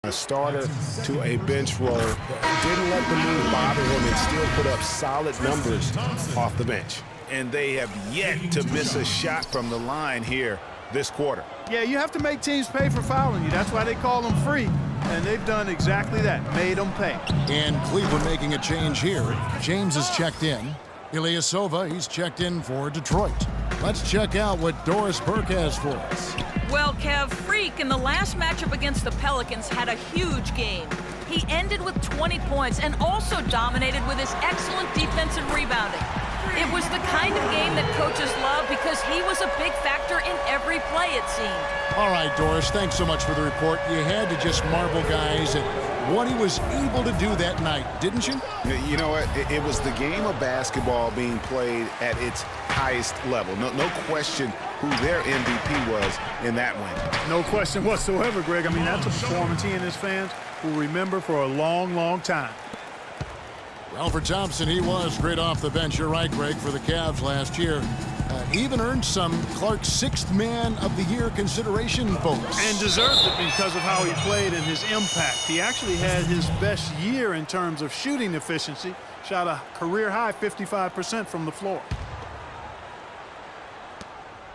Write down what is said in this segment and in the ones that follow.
A starter to a bench role. Didn't let the move bother him and still put up solid numbers off the bench. And they have yet to miss a shot from the line here this quarter. Yeah, you have to make teams pay for fouling you. That's why they call them free. And they've done exactly that, made them pay. And Cleveland making a change here. James is checked in. Ilyasova, he's checked in for Detroit. Let's check out what Doris Burke has for us. Well, Kev, Freak in the last matchup against the Pelicans had a huge game. He ended with 20 points and also dominated with his excellent defense and rebounding. It was the kind of game that coaches love because he was a big factor in every play, it seemed. All right, Doris, thanks so much for the report. You had to just marvel, guys, at what he was able to do that night, didn't you? You know what? It was the game of basketball being played at its highest level. No question who their MVP was in that win. No question whatsoever, Greg. I mean, that's a performance he and his fans will remember for a long, long time. Alfred Thompson, he was great off the bench. You're right, Greg, for the Cavs last year. He even earned some Clark's sixth man of the year consideration votes. And deserved it because of how he played and his impact. He actually had his best year in terms of shooting efficiency. Shot a career-high 55% from the floor.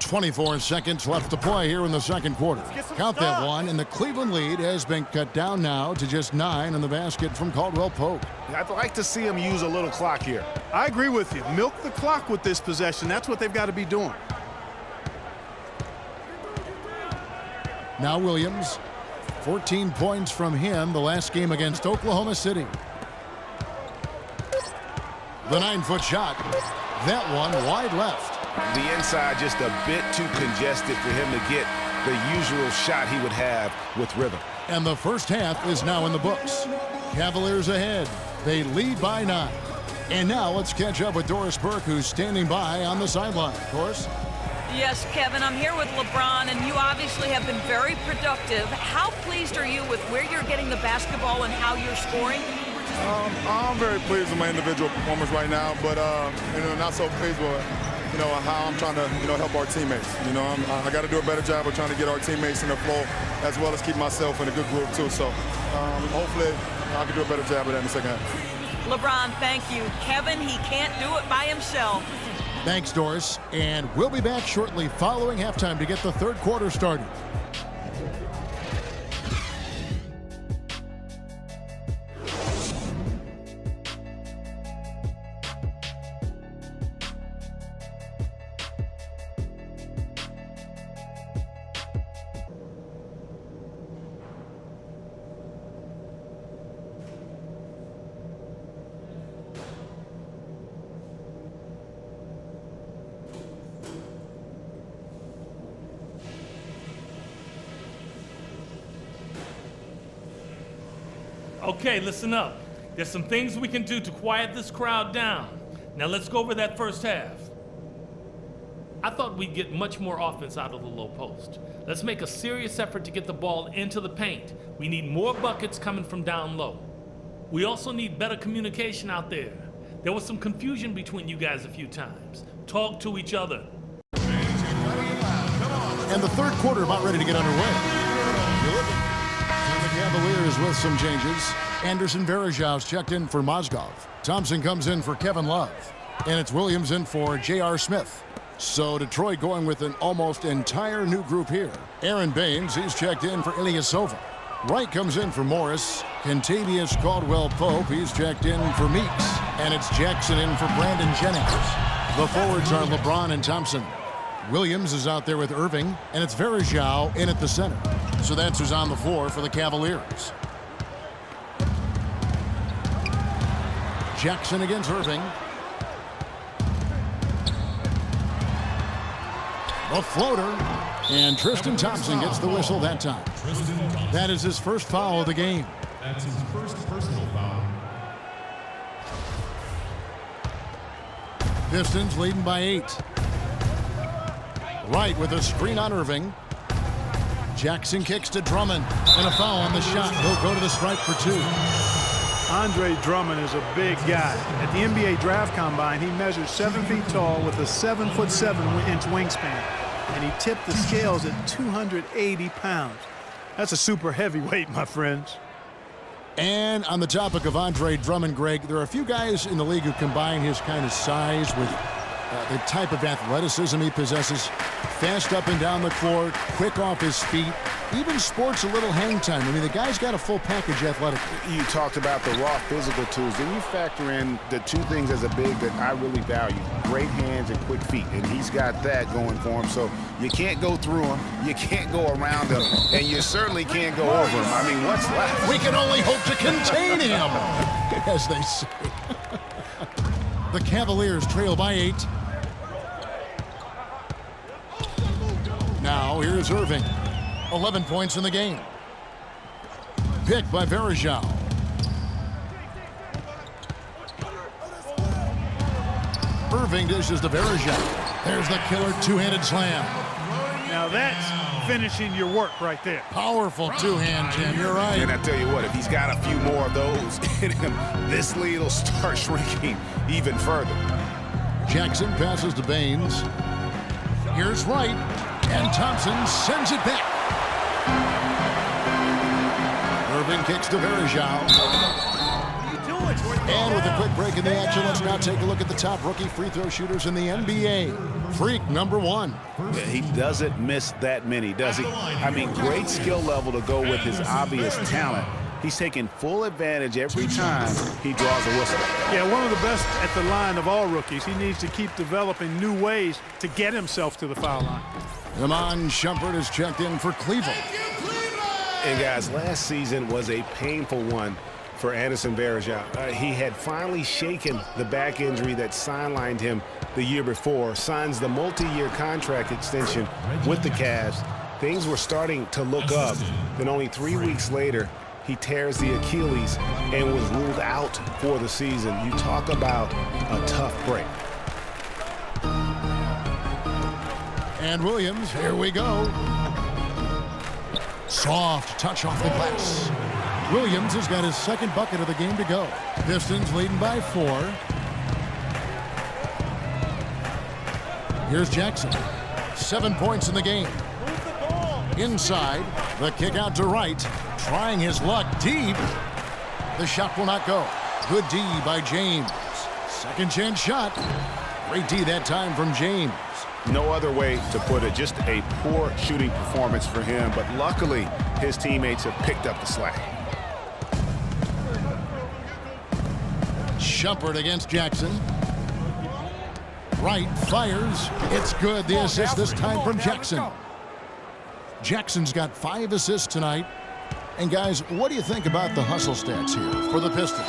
24 seconds left to play here in the second quarter. Count that one, and the Cleveland lead has been cut down now to just 9 in the basket from Caldwell Pope. I'd like to see him use a little clock here. I agree with you. Milk the clock with this possession. That's what they've got to be doing. Now Williams, 14 points from him the last game against Oklahoma City. The 9-foot shot. That one wide left. The inside just a bit too congested for him to get the usual shot he would have with rhythm. And the first half is now in the books. Cavaliers ahead. They lead by 9. And now let's catch up with Doris Burke, who's standing by on the sideline. Doris? Yes, Kevin, I'm here with LeBron, and you obviously have been very productive. How pleased are you with where you're getting the basketball and how you're scoring? I'm very pleased with my individual performance right now, but not so pleased with how I'm trying to help our teammates. I got to do a better job of trying to get our teammates in the flow as well as keep myself in a good group too. So hopefully I can do a better job of that in the second half. LeBron, thank you. Kevin, he can't do it by himself. Thanks, Doris. And we'll be back shortly following halftime to get the third quarter started. Okay, listen up. There's some things we can do to quiet this crowd down. Now let's go over that first half. I thought we'd get much more offense out of the low post. Let's make a serious effort to get the ball into the paint. We need more buckets coming from down low. We also need better communication out there. There was some confusion between you guys a few times. Talk to each other. And the third quarter about ready to get underway. The Cavaliers with some changes. Anderson Varejau's checked in for Mozgov. Thompson comes in for Kevin Love. And it's Williams in for J.R. Smith. So Detroit going with an almost entire new group here. Aaron Baines, he's checked in for Ilyasova. Wright comes in for Morris. Kentavious Caldwell-Pope, he's checked in for Meeks. And it's Jackson in for Brandon Jennings. The forwards are LeBron and Thompson. Williams is out there with Irving, and it's Varejao in at the center. So that's who's on the floor for the Cavaliers. Jackson against Irving. A floater, and Tristan Thompson gets the whistle that time. That is his first foul of the game. That's his first personal foul. Pistons leading by 8. Wright with a screen on Irving. Jackson kicks to Drummond, and a foul on the shot. He'll go to the stripe for 2. Andre Drummond is a big guy. At the NBA Draft Combine, he measured 7 feet tall with a 7'7" wingspan, and he tipped the scales at 280 pounds. That's a super heavyweight, my friends. And on the topic of Andre Drummond, Greg, there are a few guys in the league who combine his kind of size with the type of athleticism he possesses. Fast up and down the court, quick off his feet, even sports a little hang time. I mean, the guy's got a full package athletically. You talked about the raw physical tools. Then you factor in the two things as a big that I really value: great hands and quick feet. And he's got that going for him. So you can't go through him, you can't go around him, and you certainly can't go over him. I mean, what's left? We can only hope to contain him, as they say. The Cavaliers trail by 8. Now, here's Irving. 11 points in the game. Picked by Verajao. Irving dishes to Verajao. There's the killer two-handed slam. Now that's finishing your work right there. Powerful two-hand, Jim. You're right. And I tell you what, if he's got a few more of those in him, this lead will start shrinking even further. Jackson passes to Baines. Here's Wright. And Thompson sends it back. Irving kicks to Verajao. And with a quick break in the action, let's now take a look at the top rookie free throw shooters in the NBA. Freak number 1. Yeah, he doesn't miss that many, does he? I mean, great skill level to go with his obvious talent. He's taking full advantage every time he draws a whistle. Yeah, one of the best at the line of all rookies. He needs to keep developing new ways to get himself to the foul line. Iman Shumpert is checked in for Cleveland. And guys, last season was a painful one for Anderson Varejao. He had finally shaken the back injury that sidelined him the year before, signs the multi-year contract extension with the Cavs. Things were starting to look up. Then only 3 weeks later, he tears the Achilles and was ruled out for the season. You talk about a tough break. And Williams, here we go. Soft touch off the glass. Williams has got his second bucket of the game to go. Pistons leading by 4. Here's Jackson. 7 points in the game. Inside, the kick out to Wright. Trying his luck deep. The shot will not go. Good D by James. Second chance shot. Great D that time from James. No other way to put it, just a poor shooting performance for him, but luckily his teammates have picked up the slack. Shumpert against Jackson. Wright fires. It's good. The assist this time from Jackson. Jackson's got 5 assists tonight. And guys, what do you think about the hustle stats here for the Pistons?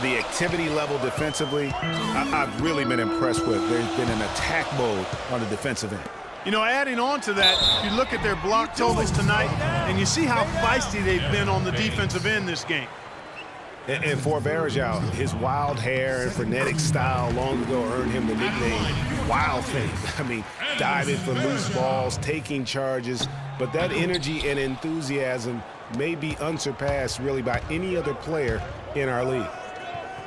The activity level defensively, I've really been impressed with. There's been an attack mode on the defensive end. You know, adding on to that, you look at their block totals tonight, and you see how feisty they've been on the defensive end this game. And for Varejao, his wild hair and frenetic style long ago earned him the nickname Wild Thing. I mean, diving for loose balls, taking charges, but that energy and enthusiasm may be unsurpassed really by any other player in our league.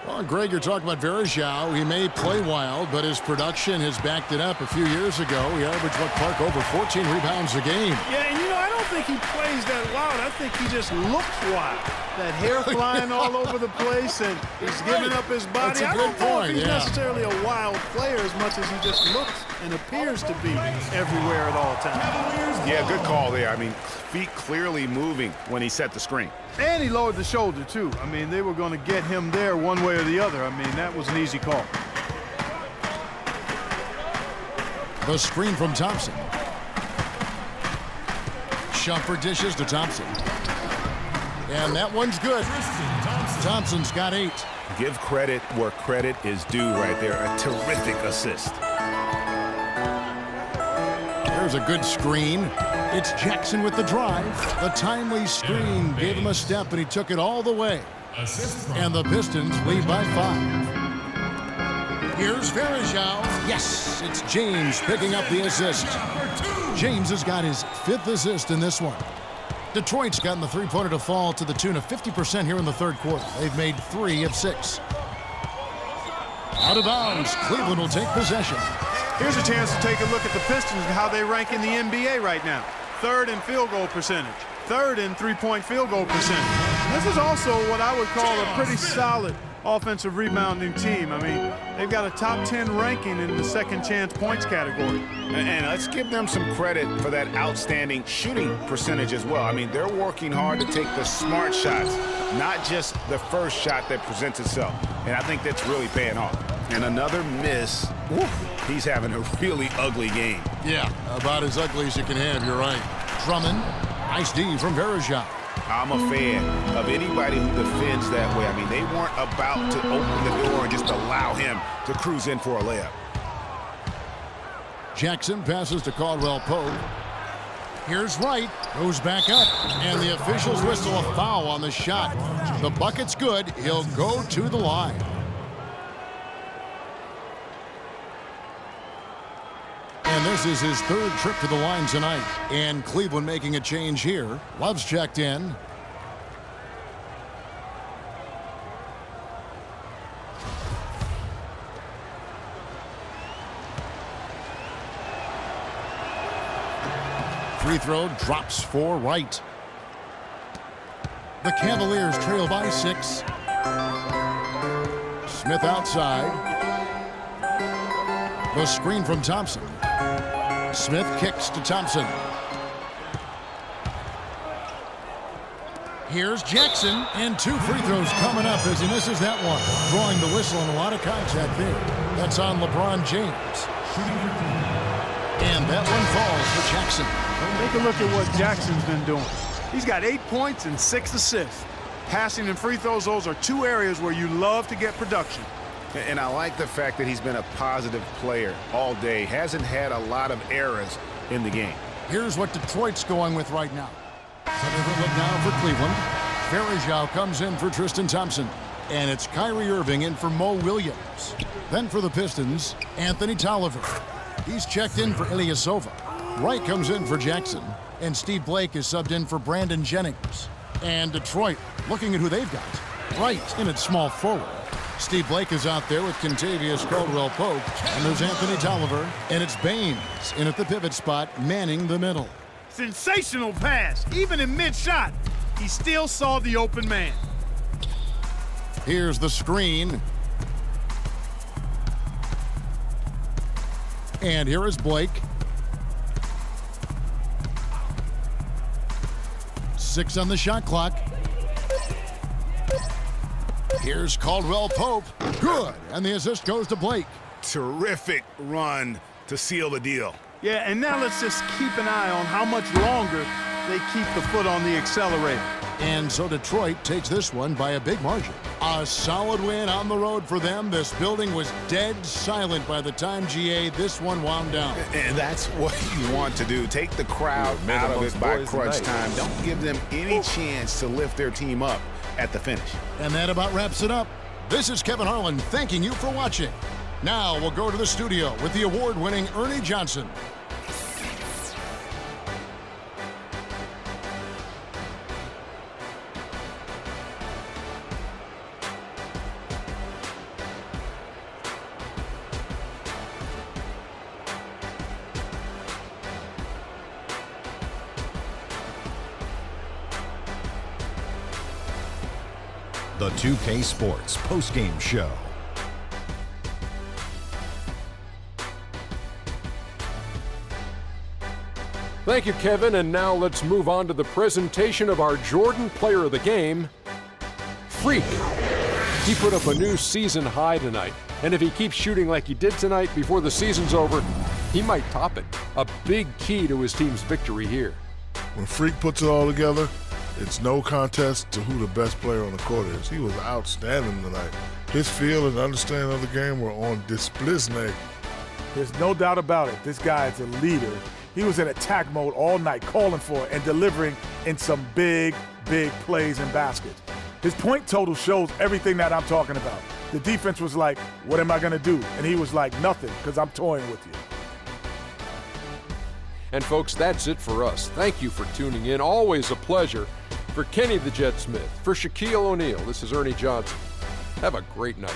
Well, Greg, you're talking about Varejao. He may play wild, but his production has backed it up. A few years ago, he averaged, Clark, over 14 rebounds a game. Yeah, and I don't think he plays that wild. I think he just looks wild. That hair flying all over the place, and he's giving up his body. I don't know if he's necessarily a wild player as much as he just looks and appears to be everywhere at all times. Yeah, good call there. I mean, feet clearly moving when he set the screen. And he lowered the shoulder, too. I mean, they were going to get him there one way or the other. I mean, that was an easy call. The screen from Thompson. Shumpert dishes to Thompson. And that one's good. Thompson's got 8. Give credit where credit is due right there. A terrific assist. There's a good screen. It's Jackson with the drive. The timely screen gave him a step, and he took it all the way. And the Pistons lead by 5. Here's Varejao. Yes, it's James picking up the assist. James has got his 5th assist in this one. Detroit's gotten the three-pointer to fall to the tune of 50% here in the third quarter. They've made 3 of 6. Out of bounds, Cleveland will take possession. Here's a chance to take a look at the Pistons and how they rank in the NBA right now. 3rd in field goal percentage, third in three-point field goal percentage. This is also what I would call a pretty solid offensive rebounding team. I mean, they've got a top 10 ranking in the second chance points category. And let's give them some credit for that outstanding shooting percentage as well. I mean, they're working hard to take the smart shots, not just the first shot that presents itself. And I think that's really paying off. And another miss. He's having a really ugly game. Yeah, about as ugly as you can have, you're right. Drummond, nice D from Verejao. I'm a fan of anybody who defends that way. I mean, they weren't about to open the door and just allow him to cruise in for a layup. Jackson passes to Caldwell Pope. Here's Wright, goes back up, and the officials whistle a foul on the shot. The bucket's good. He'll go to the line. And this is his third trip to the line tonight. And Cleveland making a change here. Love's checked in. Free throw drops for Wright. The Cavaliers trail by 6. Smith outside. The screen from Thompson. Smith kicks to Thompson. Here's Jackson, and 2 free throws coming up as he misses that one. Drawing the whistle and a lot of contact there. That's on LeBron James. And that one falls for Jackson. Take a look at what Jackson's been doing. He's got 8 points and 6 assists. Passing and free throws, those are 2 areas where you love to get production. And I like the fact that he's been a positive player all day. Hasn't had a lot of errors in the game. Here's what Detroit's going with right now. Another look now for Cleveland. Verejao comes in for Tristan Thompson. And it's Kyrie Irving in for Mo Williams. Then for the Pistons, Anthony Tolliver. He's checked in for Ilyasova. Wright comes in for Jackson. And Steve Blake is subbed in for Brandon Jennings. And Detroit, looking at who they've got. Wright in at small forward. Steve Blake is out there with Kentavious Caldwell-Pope. And there's Anthony Tolliver. And it's Baines in at the pivot spot, manning the middle. Sensational pass. Even in mid-shot, he still saw the open man. Here's the screen. And here is Blake. 6 on the shot clock. Here's Caldwell-Pope. Good. And the assist goes to Blake. Terrific run to seal the deal. Yeah, and now let's just keep an eye on how much longer they keep the foot on the accelerator. And so Detroit takes this one by a big margin. A solid win on the road for them. This building was dead silent by the time, GA, this one wound down. And that's what you want to do. Take the crowd out of it by crunch time. Don't give them any chance to lift their team up at the finish. And that about wraps it up. This is Kevin Harlan thanking you for watching. Now we'll go to the studio with the award-winning Ernie Johnson. The 2K Sports postgame show. Thank you, Kevin, and now let's move on to the presentation of our Jordan Player of the Game, Freak. He put up a new season high tonight, and if he keeps shooting like he did tonight before the season's over, he might top it. A big key to his team's victory here. When Freak puts it all together, it's no contest to who the best player on the court is. He was outstanding tonight. His feel and understanding of the game were on display. There's no doubt about it. This guy is a leader. He was in attack mode all night, calling for it and delivering in some big, big plays and baskets. His point total shows everything that I'm talking about. The defense was like, what am I going to do? And he was like, nothing, because I'm toying with you. And folks, that's it for us. Thank you for tuning in. Always a pleasure. For Kenny the Jet Smith, for Shaquille O'Neal, this is Ernie Johnson. Have a great night.